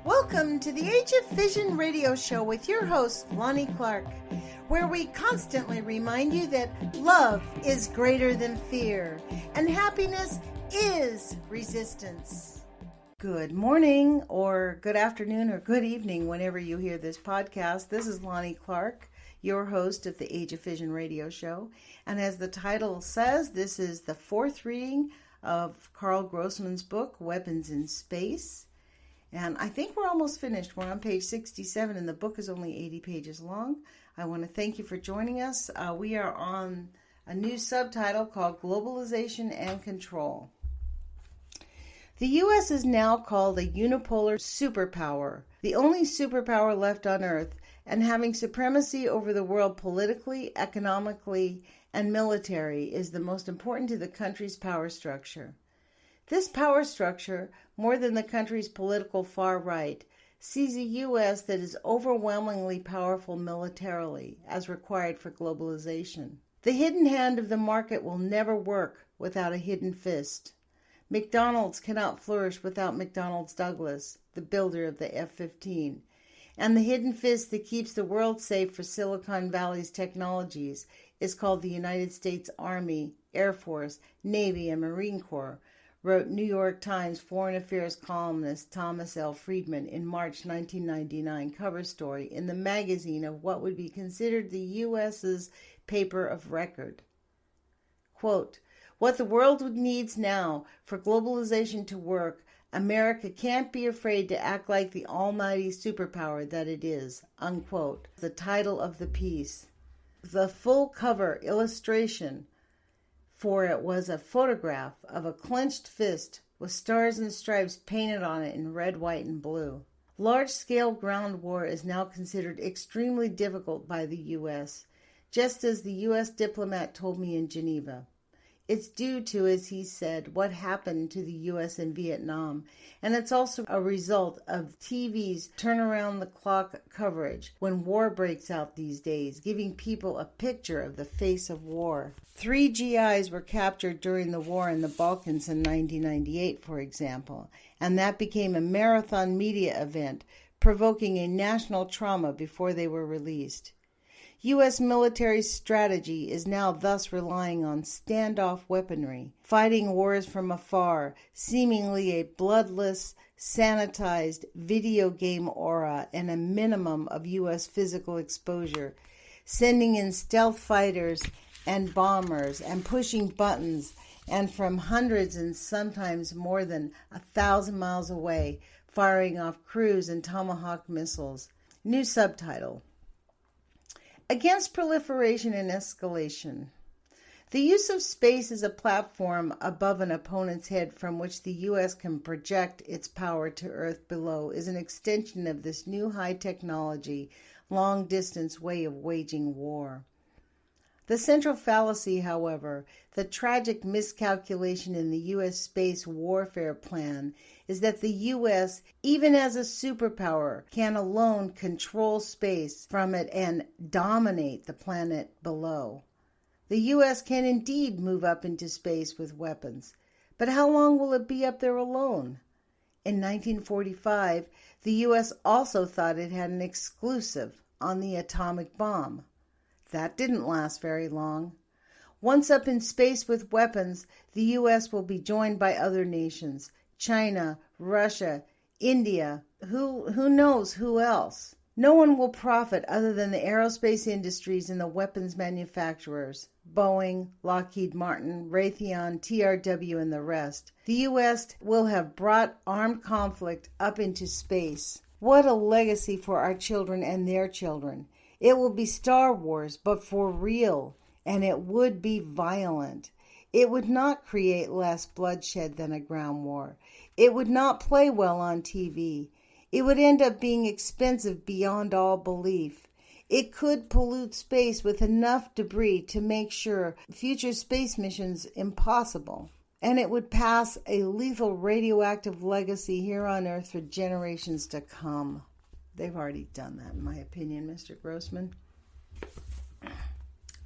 Welcome to the Age of Fission radio show with your host, Lonnie Clark, where we constantly remind you that love is greater than fear and happiness is resistance. Good morning or good afternoon or good evening whenever you hear this podcast. This is Lonnie Clark, your host of the Age of Fission radio show. And as the title says, this is the fourth reading of Karl Grossman's book, Weapons in Space. And I think we're almost finished. We're on page 67 and the book is only 80 pages long. I want to thank you for joining us. We are on a new subtitle called Globalization and Control. The U.S. is now called a unipolar superpower, the only superpower left on Earth, and having supremacy over the world politically, economically, and military is the most important to the country's power structure. This power structure, more than the country's political far right, sees a U.S. that is overwhelmingly powerful militarily, as required for globalization. The hidden hand of the market will never work without a hidden fist. McDonald's cannot flourish without McDonnell Douglas, the builder of the F-15. And the hidden fist that keeps the world safe for Silicon Valley's technologies is called the United States Army, Air Force, Navy, and Marine Corps, wrote New York Times Foreign Affairs columnist Thomas L. Friedman in March 1999 cover story in the magazine of what would be considered the U.S.'s paper of record. Quote, "What the world needs now for globalization to work, America can't be afraid to act like the almighty superpower that it is," unquote. The title of the piece. The full cover illustration for it was a photograph of a clenched fist with stars and stripes painted on it in red, white, and blue. Large-scale ground war is now considered extremely difficult by the U.S., just as the U.S. diplomat told me in Geneva. It's due to, as he said, what happened to the U.S. in Vietnam, and it's also a result of TV's turn-around-the-clock coverage when war breaks out these days, giving people a picture of the face of war. 3 GIs were captured during the war in the Balkans in 1998, for example, and that became a marathon media event, provoking a national trauma before they were released. U.S. military strategy is now thus relying on standoff weaponry, fighting wars from afar, seemingly a bloodless, sanitized video game aura and a minimum of U.S. physical exposure, sending in stealth fighters and bombers and pushing buttons, and from hundreds and sometimes more than 1,000 miles away, firing off cruise and Tomahawk missiles. New subtitle. Against proliferation and escalation. The use of space as a platform above an opponent's head from which the U.S. can project its power to Earth below is an extension of this new high-technology, long-distance way of waging war. The central fallacy, however, the tragic miscalculation in the U.S. space warfare plan, is that the U.S., even as a superpower, can alone control space from it and dominate the planet below. The U.S. can indeed move up into space with weapons, but how long will it be up there alone? In 1945, the U.S. also thought it had an exclusive on the atomic bomb. That didn't last very long. Once up in space with weapons, the U.S. will be joined by other nations, China, Russia, India, who knows who else. No one will profit other than the aerospace industries and the weapons manufacturers, Boeing, Lockheed Martin, Raytheon, TRW, and the rest. The U.S. will have brought armed conflict up into space. What a legacy for our children and their children. It will be Star Wars, but for real, and it would be violent. It would not create less bloodshed than a ground war. It would not play well on TV. It would end up being expensive beyond all belief. It could pollute space with enough debris to make sure future space missions impossible. And it would pass a lethal radioactive legacy here on Earth for generations to come. They've already done that, in my opinion, Mr. Grossman.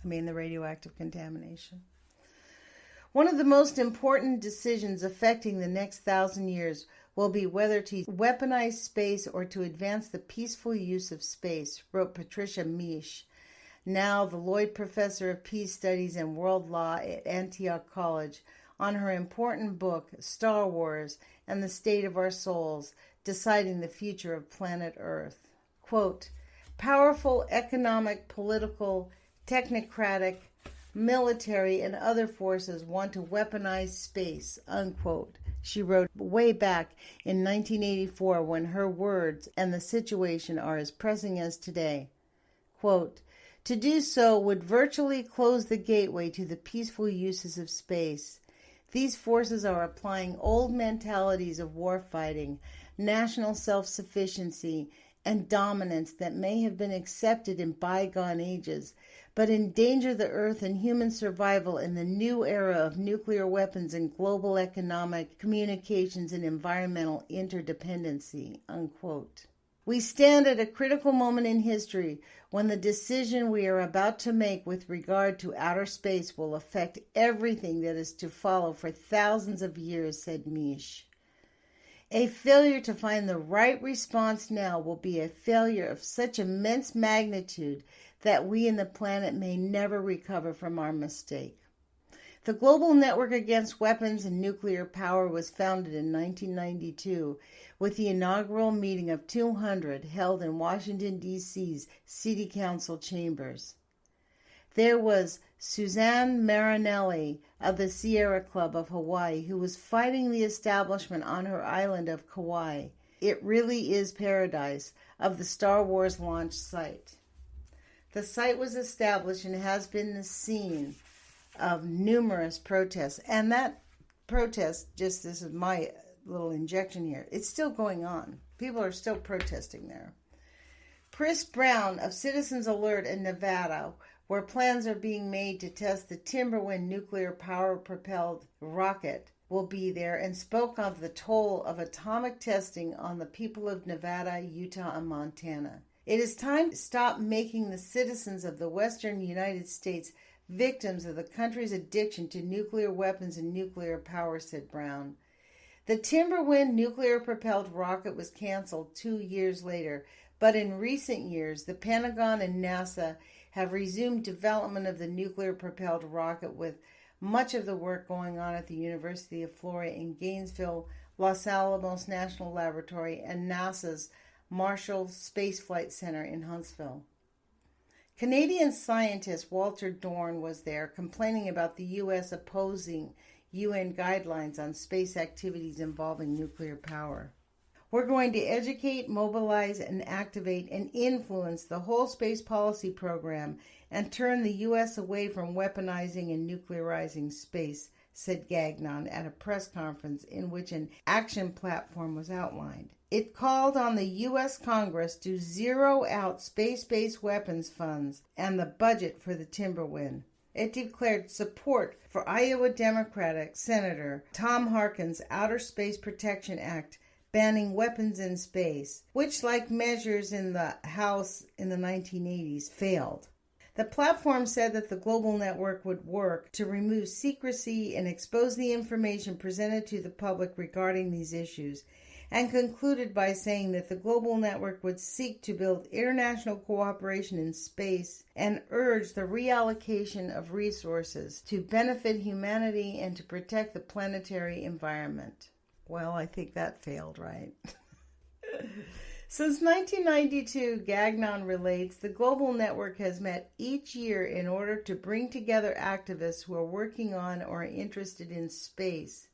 The radioactive contamination. One of the most important decisions affecting the next 1,000 years will be whether to weaponize space or to advance the peaceful use of space, wrote Patricia Misch, now the Lloyd Professor of Peace Studies and World Law at Antioch College, on her important book, Star Wars and the State of Our Souls, Deciding the Future of Planet Earth. Quote, powerful economic, political, technocratic, military, and other forces want to weaponize space, unquote. She wrote way back in 1984 when her words and the situation are as pressing as today. Quote, to do so would virtually close the gateway to the peaceful uses of space. These forces are applying old mentalities of warfighting, national self-sufficiency, and dominance that may have been accepted in bygone ages, but endanger the earth and human survival in the new era of nuclear weapons and global economic, communications, and environmental interdependency, unquote. We stand at a critical moment in history when the decision we are about to make with regard to outer space will affect everything that is to follow for thousands of years, said Misch. A failure to find the right response now will be a failure of such immense magnitude that we and the planet may never recover from our mistake. The Global Network Against Weapons and Nuclear Power was founded in 1992 with the inaugural meeting of 200 held in Washington, D.C.'s City Council chambers. There was Suzanne Marinelli of the Sierra Club of Hawaii, who was fighting the establishment on her island of Kauai. It really is paradise of the Star Wars launch site. The site was established and has been the scene of numerous protests. And that protest, just this is my little injection here, it's still going on. People are still protesting there. Chris Brown of Citizens Alert in Nevada, where plans are being made to test the Timberwind nuclear power-propelled rocket, will be there and spoke of the toll of atomic testing on the people of Nevada, Utah, and Montana. It is time to stop making the citizens of the western United States victims of the country's addiction to nuclear weapons and nuclear power, said Brown. The Timberwind nuclear-propelled rocket was canceled 2 years later, but in recent years, the Pentagon and NASA have resumed development of the nuclear-propelled rocket, with much of the work going on at the University of Florida in Gainesville, Los Alamos National Laboratory, and NASA's Marshall Space Flight Center in Huntsville. Canadian scientist Walter Dorn was there, complaining about the U.S. opposing UN guidelines on space activities involving nuclear power. We're going to educate, mobilize, and activate and influence the whole space policy program and turn the U.S. away from weaponizing and nuclearizing space, said Gagnon at a press conference in which an action platform was outlined. It called on the U.S. Congress to zero out space-based weapons funds and the budget for the Timberwind. It declared support for Iowa Democratic Senator Tom Harkin's Outer Space Protection Act banning weapons in space, which, like measures in the House in the 1980s, failed. The platform said that the global network would work to remove secrecy and expose the information presented to the public regarding these issues, and concluded by saying that the global network would seek to build international cooperation in space and urge the reallocation of resources to benefit humanity and to protect the planetary environment. Well, I think that failed, right? Since 1992, Gagnon relates, the global network has met each year in order to bring together activists who are working on or are interested in space.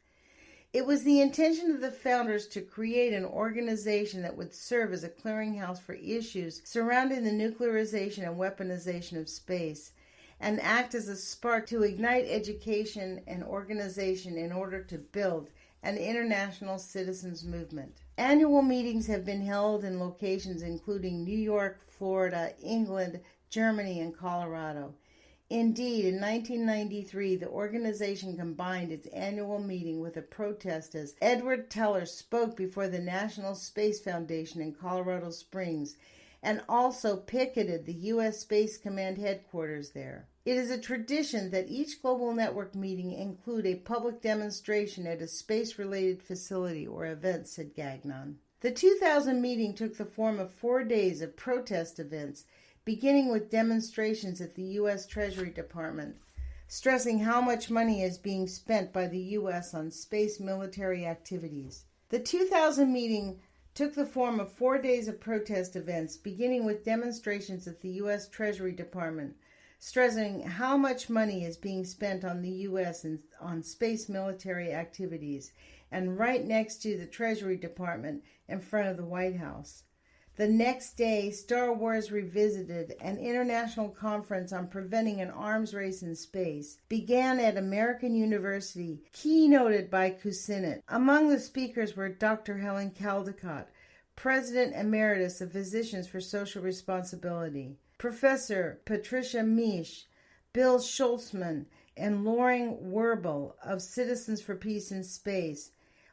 It was the intention of the founders to create an organization that would serve as a clearinghouse for issues surrounding the nuclearization and weaponization of space, and act as a spark to ignite education and organization in order to build an international citizens movement. Annual meetings have been held in locations including New York, Florida, England, Germany, and Colorado. Indeed, in 1993, the organization combined its annual meeting with a protest as Edward Teller spoke before the National Space Foundation in Colorado Springs and also picketed the U.S. Space Command headquarters there. It is a tradition that each Global Network meeting include a public demonstration at a space-related facility or event, said Gagnon. The 2000 meeting took the form of 4 days of protest events, beginning with demonstrations at the U.S. Treasury Department, stressing how much money is being spent by the U.S. on space military activities. The 2000 meeting took the form of 4 days of protest events, beginning with demonstrations at the U.S. Treasury Department, stressing how much money is being spent on the U.S. on space military activities, and right next to the Treasury Department in front of the White House. The next day, Star Wars Revisited, an international conference on preventing an arms race in space, began at American University, keynoted by Kucinich. Among the speakers were Dr. Helen Caldicott, President Emeritus of Physicians for Social Responsibility, Professor Patricia Misch, Bill Schultzman, and Loring Werbel of Citizens for Peace in Space,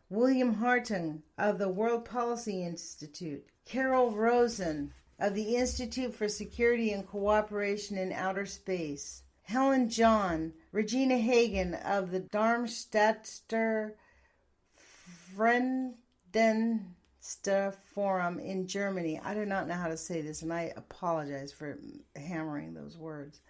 William Hartung of the World Policy Institute, Carol Rosen of the Institute for Security and Cooperation in Outer Space, Helen John, Regina Hagen of the Darmstadter Friedenster Forum in Germany. I do not know how to say this, and I apologize for hammering those words.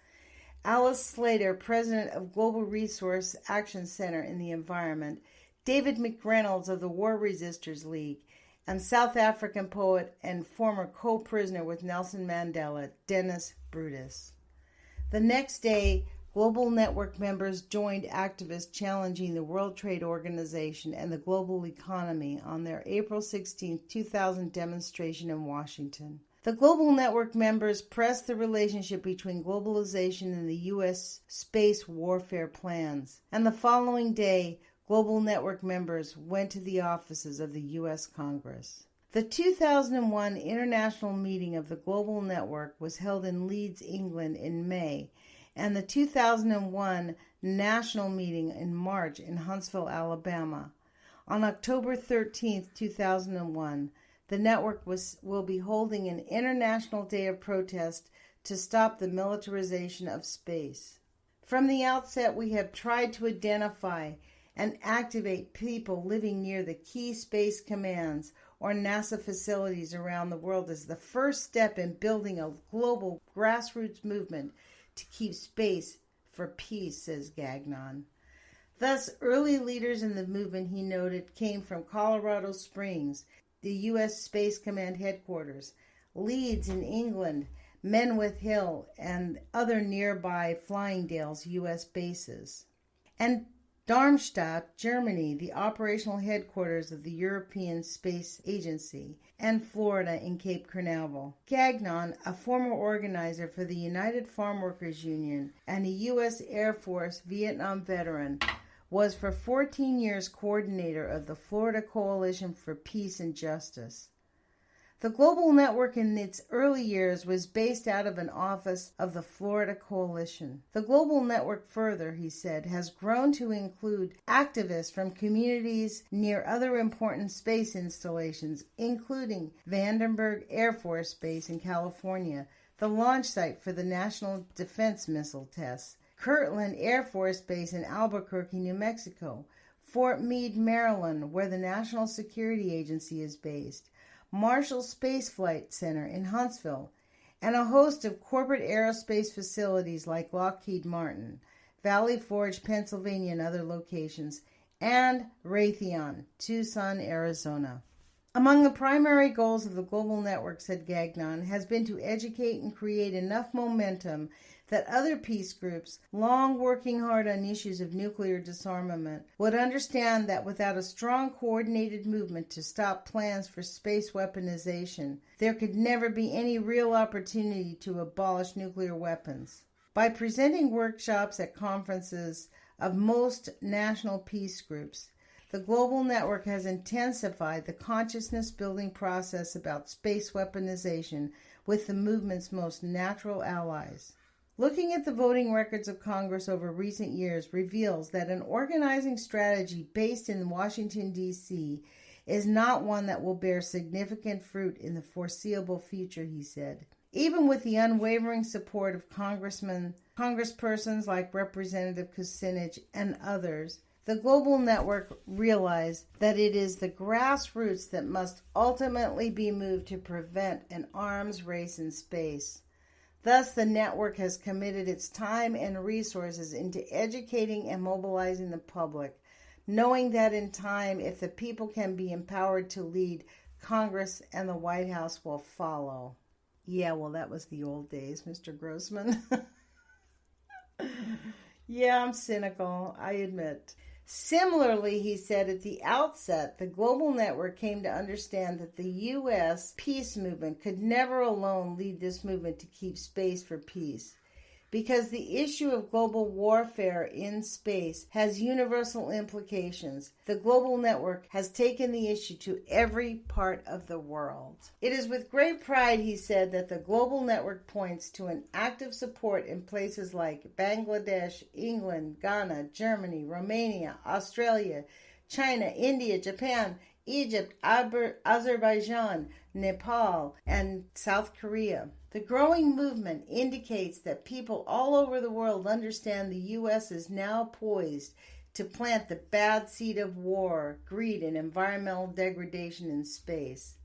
Alice Slater, President of Global Resource Action Center in the Environment, David McReynolds of the War Resisters League, and South African poet and former co-prisoner with Nelson Mandela, Dennis Brutus. The next day, Global Network members joined activists challenging the World Trade Organization and the global economy on their April 16, 2000 demonstration in Washington. The Global Network members pressed the relationship between globalization and the U.S. space warfare plans, and the following day, Global Network members went to the offices of the U.S. Congress. The 2001 international meeting of the Global Network was held in Leeds, England in May, and the 2001 national meeting in March in Huntsville, Alabama. On October 13, 2001, the network will be holding an international day of protest to stop the militarization of space. From the outset, we have tried to identify and activate people living near the key space commands or NASA facilities around the world as the first step in building a global grassroots movement to keep space for peace, says Gagnon. Thus, early leaders in the movement, he noted, came from Colorado Springs, the U.S. Space Command headquarters, Leeds in England, Menwith Hill, and other nearby Flyingdales U.S. bases, and Darmstadt, Germany, the operational headquarters of the European Space Agency, and Florida in Cape Canaveral. Gagnon, a former organizer for the United Farm Workers Union and a U.S. Air Force Vietnam veteran, was for 14 years coordinator of the Florida Coalition for Peace and Justice. The Global Network in its early years was based out of an office of the Florida Coalition. The Global Network further, he said, has grown to include activists from communities near other important space installations, including Vandenberg Air Force Base in California, the launch site for the National Defense Missile Tests, Kirtland Air Force Base in Albuquerque, New Mexico, Fort Meade, Maryland, where the National Security Agency is based, Marshall Space Flight Center in Huntsville, and a host of corporate aerospace facilities like Lockheed Martin, Valley Forge, Pennsylvania, and other locations, and Raytheon, Tucson, Arizona. Among the primary goals of the Global Network, said Gagnon, has been to educate and create enough momentum that other peace groups, long working hard on issues of nuclear disarmament, would understand that without a strong coordinated movement to stop plans for space weaponization, there could never be any real opportunity to abolish nuclear weapons. By presenting workshops at conferences of most national peace groups, the Global Network has intensified the consciousness-building process about space weaponization with the movement's most natural allies. Looking at the voting records of Congress over recent years reveals that an organizing strategy based in Washington, D.C. is not one that will bear significant fruit in the foreseeable future, he said. Even with the unwavering support of congresspersons like Representative Kucinich and others, the Global Network realized that it is the grassroots that must ultimately be moved to prevent an arms race in space. Thus, the network has committed its time and resources into educating and mobilizing the public, knowing that in time, if the people can be empowered to lead, Congress and the White House will follow. Yeah, well, that was the old days, Mr. Grossman. Yeah, I'm cynical, I admit. Similarly, he said at the outset, the Global Network came to understand that the U.S. peace movement could never alone lead this movement to keep space for peace, because the issue of global warfare in space has universal implications. The Global Network has taken the issue to every part of the world. It is with great pride, he said, that the Global Network points to an active support in places like Bangladesh, England, Ghana, Germany, Romania, Australia, China, India, Japan, Egypt, Azerbaijan, Nepal, and South Korea. The growing movement indicates that people all over the world understand the U.S. is now poised to plant the bad seed of war, greed, and environmental degradation in space.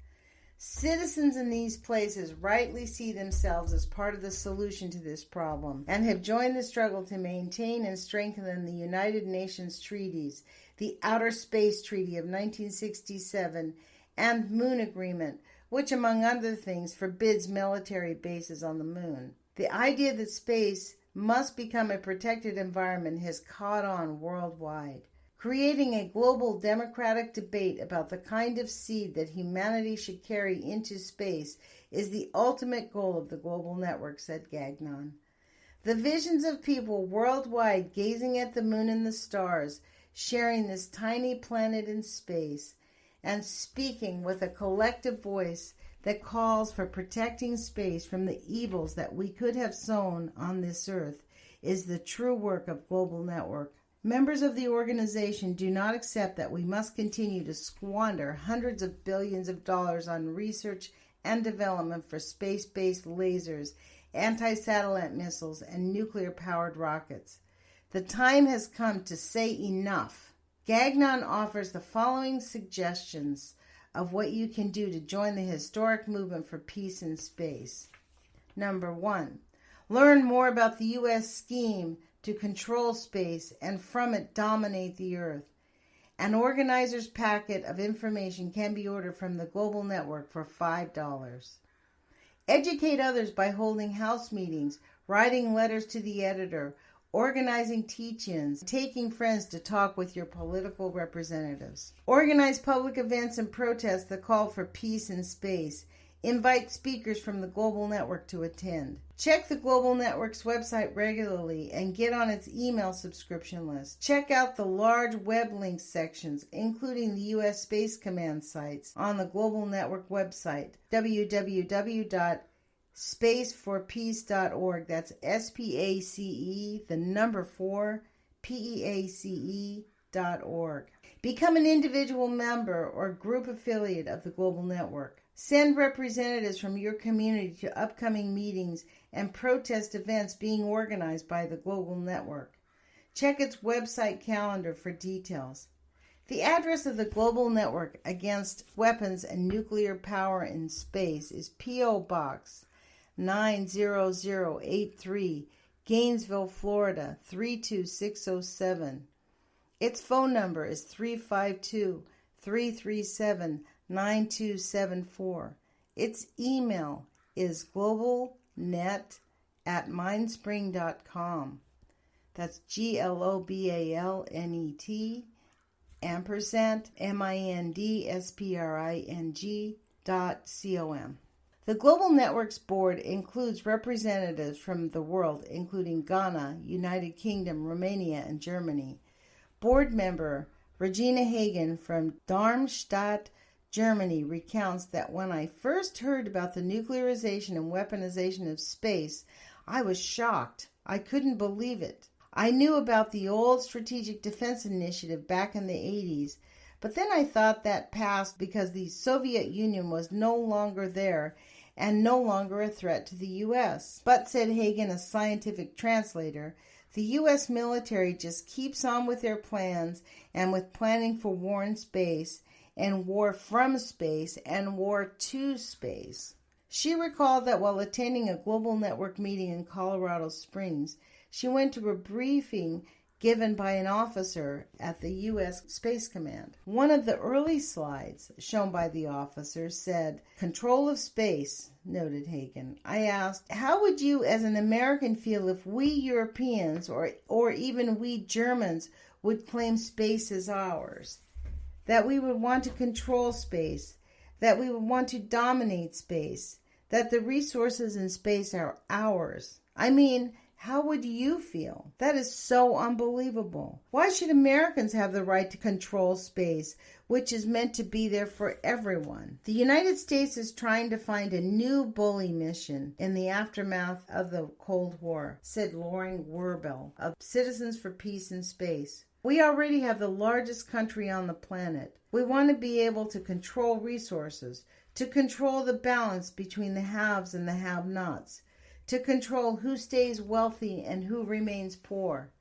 Citizens in these places rightly see themselves as part of the solution to this problem and have joined the struggle to maintain and strengthen the United Nations treaties, the Outer Space Treaty of 1967 and Moon Agreement, which, among other things, forbids military bases on the moon. The idea that space must become a protected environment has caught on worldwide. Creating a global democratic debate about the kind of seed that humanity should carry into space is the ultimate goal of the Global Network, said Gagnon. The visions of people worldwide gazing at the moon and the stars, sharing this tiny planet in space, and speaking with a collective voice that calls for protecting space from the evils that we could have sown on this earth, is the true work of Global Network. Members of the organization do not accept that we must continue to squander hundreds of billions of dollars on research and development for space-based lasers, anti-satellite missiles, and nuclear-powered rockets. The time has come to say enough. Gagnon offers the following suggestions of what you can do to join the historic movement for peace in space. Number 1, learn more about the U.S. scheme to control space and from it dominate the earth. An organizer's packet of information can be ordered from the Global Network for $5. Educate others by holding house meetings, writing letters to the editor, organizing teach-ins, taking friends to talk with your political representatives. Organize public events and protests that call for peace in space. Invite speakers from the Global Network to attend. Check the Global Network's website regularly and get on its email subscription list. Check out the large web links sections, including the U.S. Space Command sites, on the Global Network website, www.spaceforpeace.org. That's SPACE, the number 4, PEACE.org. Become an individual member or group affiliate of the Global Network. Send representatives from your community to upcoming meetings and protest events being organized by the Global Network. Check its website calendar for details. The address of the Global Network Against Weapons and Nuclear Power in Space is P.O. Box 90083, Gainesville, Florida 32607. Its phone number is 352-337-9274. Its email is globalnet@mindspring.com. That's GLOBALNET &MINDSPRING.com. The Global Network's board includes representatives from the world, including Ghana, United Kingdom, Romania, and Germany. Board member Regina Hagen from Darmstadt, Germany, recounts that when I first heard about the nuclearization and weaponization of space, I was shocked. I couldn't believe it. I knew about the old Strategic Defense Initiative back in the 80s, But then I thought that passed because the Soviet Union was no longer there and no longer a threat to the U.S. But, said Hagen, a scientific translator, the U.S. military just keeps on with their plans and with planning for war in space and war from space and war to space. She recalled that while attending a global network meeting in Colorado Springs, she went to a briefing given by an officer at the U.S. Space Command. One of the early slides shown by the officer said, "Control of space," noted Hagen. I asked, "How would you as an American feel if we Europeans or even we Germans would claim space as ours? That we would want to control space, that we would want to dominate space, that the resources in space are ours. I mean, how would you feel? That is so unbelievable. Why should Americans have the right to control space, which is meant to be there for everyone? The United States is trying to find a new bully mission in the aftermath of the Cold War," said Loring Werbel of Citizens for Peace in Space. "We already have the largest country on the planet. We want to be able to control resources, to control the balance between the haves and the have-nots, to control who stays wealthy and who remains poor.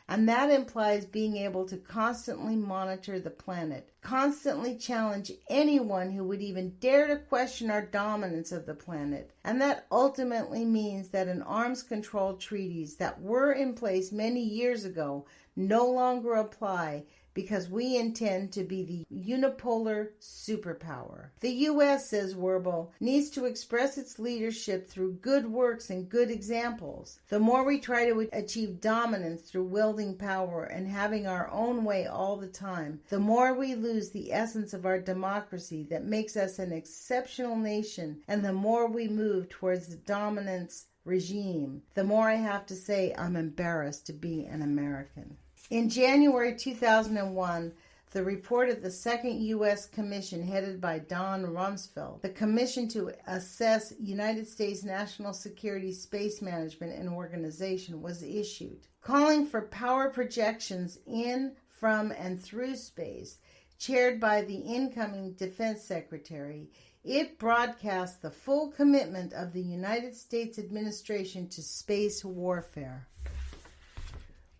And that implies being able to constantly monitor the planet, constantly challenge anyone who would even dare to question our dominance of the planet. And that ultimately means that an arms control treaties that were in place many years ago no longer apply, because we intend to be the unipolar superpower. The U.S., says Werbel, needs to express its leadership through good works and good examples. The more we try to achieve dominance through wielding power and having our own way all the time, the more we lose the essence of our democracy that makes us an exceptional nation, and the more we move towards the dominance regime, the more I have to say I'm embarrassed to be an American." In January 2001, the report of the Second U.S. Commission headed by Don Rumsfeld, the Commission to Assess United States National Security Space Management and Organization, was issued, calling for power projections in, from, and through space. Chaired by the incoming Defense Secretary, it broadcast the full commitment of the United States administration to space warfare.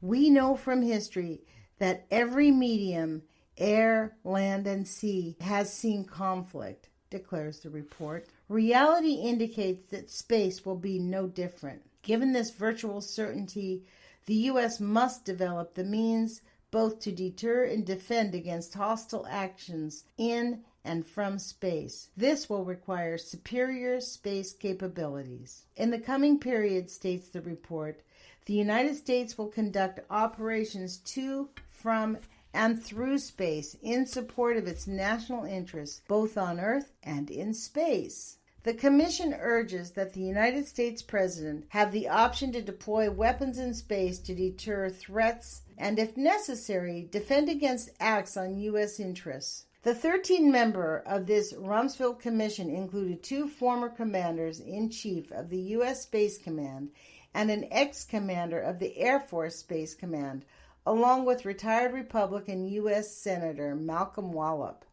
"We know from history that every medium, air, land, and sea, has seen conflict," declares the report. "Reality indicates that space will be no different. Given this virtual certainty, the U.S. must develop the means both to deter and defend against hostile actions in and from space. This will require superior space capabilities. In the coming period," states the report, "the United States will conduct operations to, from, and through space in support of its national interests, both on Earth and in space." The Commission urges that the United States President have the option to deploy weapons in space to deter threats and, if necessary, defend against acts on U.S. interests. The 13-member of this Rumsfeld Commission included 2 former commanders-in-chief of the U.S. Space Command and an ex-commander of the Air Force Space Command, along with retired Republican U.S. Senator Malcolm Wallop.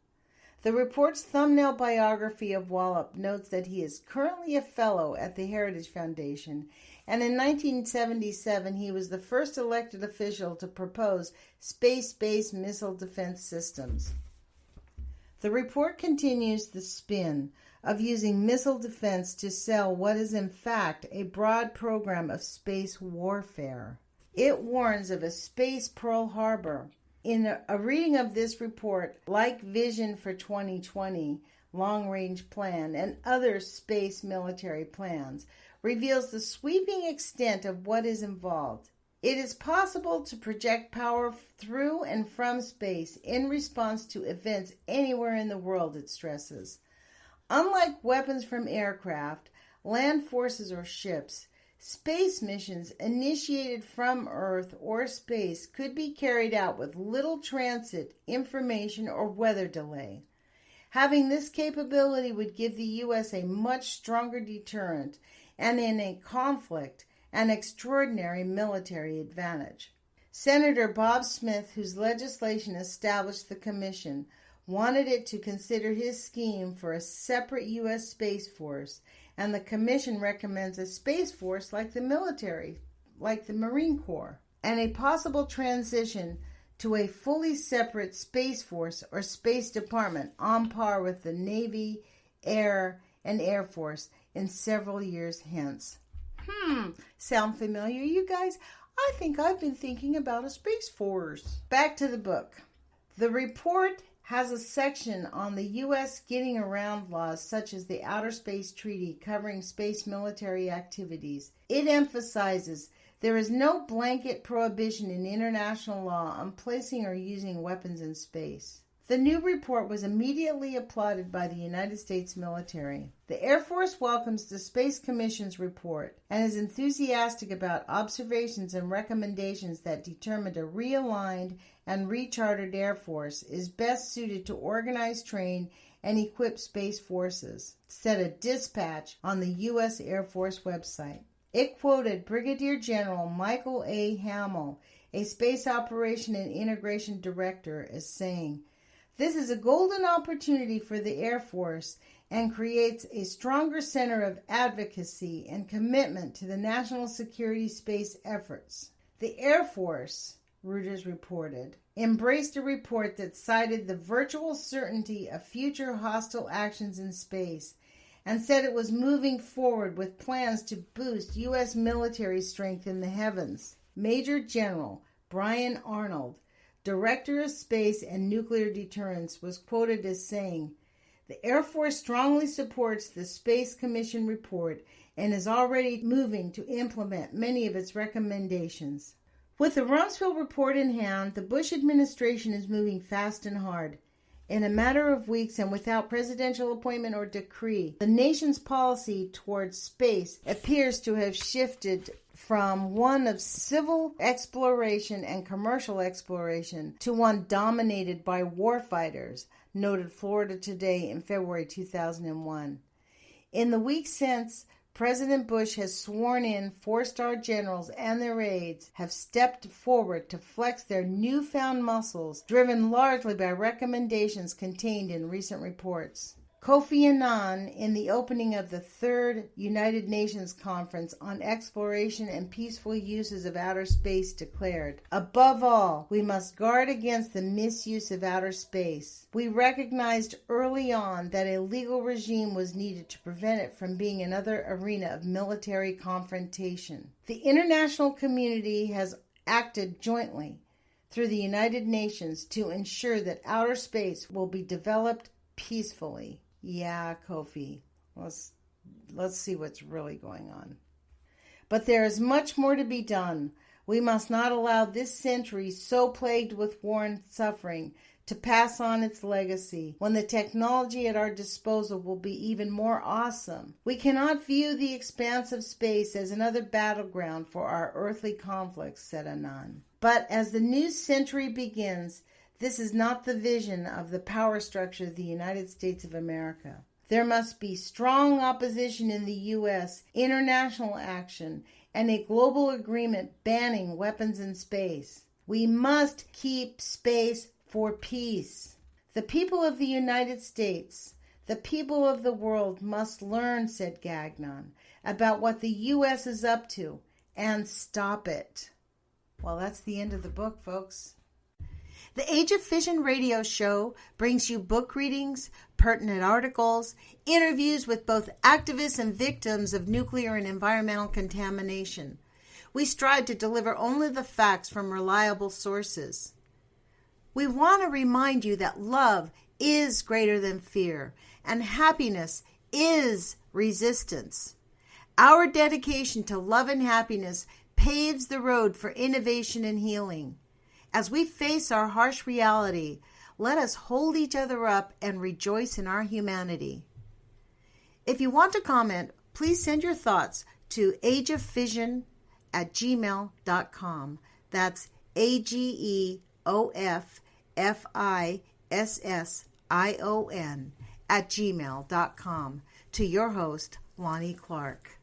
The report's thumbnail biography of Wallop notes that he is currently a fellow at the Heritage Foundation, and in 1977 he was the first elected official to propose space-based missile defense systems. The report continues the spin of using missile defense to sell what is in fact a broad program of space warfare. It warns of a space Pearl Harbor. In a reading of this report, like Vision for 2020, Long Range Plan, and other space military plans, reveals the sweeping extent of what is involved. It is possible to project power through and from space in response to events anywhere in the world, it stresses. Unlike weapons from aircraft, land forces, or ships, space missions initiated from Earth or space could be carried out with little transit, information, or weather delay. Having this capability would give the U.S. a much stronger deterrent, and in a conflict, an extraordinary military advantage. Senator Bob Smith, whose legislation established the commission, wanted it to consider his scheme for a separate U.S. Space Force, and the commission recommends a Space Force like the military, like the Marine Corps, and a possible transition to a fully separate Space Force or Space Department on par with the Navy, Air, and Air Force in several years hence. Sound familiar, you guys? I think I've been thinking about a Space Force. Back to the book. The report has a section on the U.S. getting around laws such as the Outer Space Treaty covering space military activities. It emphasizes there is no blanket prohibition in international law on placing or using weapons in space. The new report was immediately applauded by the United States military. The Air Force welcomes the Space Commission's report and is enthusiastic about observations and recommendations that determined a realigned and rechartered Air Force is best suited to organize, train, and equip space forces, said a dispatch on the U.S. Air Force website. It quoted Brigadier General Michael A. Hamill, a Space Operation and Integration Director, as saying, "This is a golden opportunity for the Air Force and creates a stronger center of advocacy and commitment to the national security space efforts." The Air Force, Reuters reported, embraced a report that cited the virtual certainty of future hostile actions in space and said it was moving forward with plans to boost U.S. military strength in the heavens. Major General Brian Arnold, Director of Space and Nuclear Deterrence, was quoted as saying, "The Air Force strongly supports the Space Commission report and is already moving to implement many of its recommendations." With the Rumsfeld report in hand, the Bush administration is moving fast and hard. In a matter of weeks and without presidential appointment or decree, the nation's policy towards space appears to have shifted from one of civil exploration and commercial exploration to one dominated by warfighters, noted Florida Today in February 2001. In the weeks since, President Bush has sworn in four-star generals and their aides have stepped forward to flex their newfound muscles, driven largely by recommendations contained in recent reports. Kofi Annan, in the opening of the third United Nations Conference on Exploration and Peaceful Uses of Outer Space, declared, "Above all, we must guard against the misuse of outer space. We recognized early on that a legal regime was needed to prevent it from being another arena of military confrontation. The international community has acted jointly through the United Nations to ensure that outer space will be developed peacefully." Yeah, Kofi, let's see what's really going on. But there is much more to be done. We must not allow this century, so plagued with war and suffering, to pass on its legacy, when the technology at our disposal will be even more awesome. We cannot view the expanse of space as another battleground for our earthly conflicts, said Annan. But as the new century begins, this is not the vision of the power structure of the United States of America. There must be strong opposition in the U.S., international action, and a global agreement banning weapons in space. We must keep space for peace. The people of the United States, the people of the world must learn, said Gagnon, about what the U.S. is up to and stop it. Well, that's the end of the book, folks. The Age of Fission radio show brings you book readings, pertinent articles, interviews with both activists and victims of nuclear and environmental contamination. We strive to deliver only the facts from reliable sources. We want to remind you that love is greater than fear, and happiness is resistance. Our dedication to love and happiness paves the road for innovation and healing. As we face our harsh reality, let us hold each other up and rejoice in our humanity. If you want to comment, please send your thoughts to ageoffision@gmail.com. That's AGEOFFISSION @gmail.com to your host, Lonnie Clark.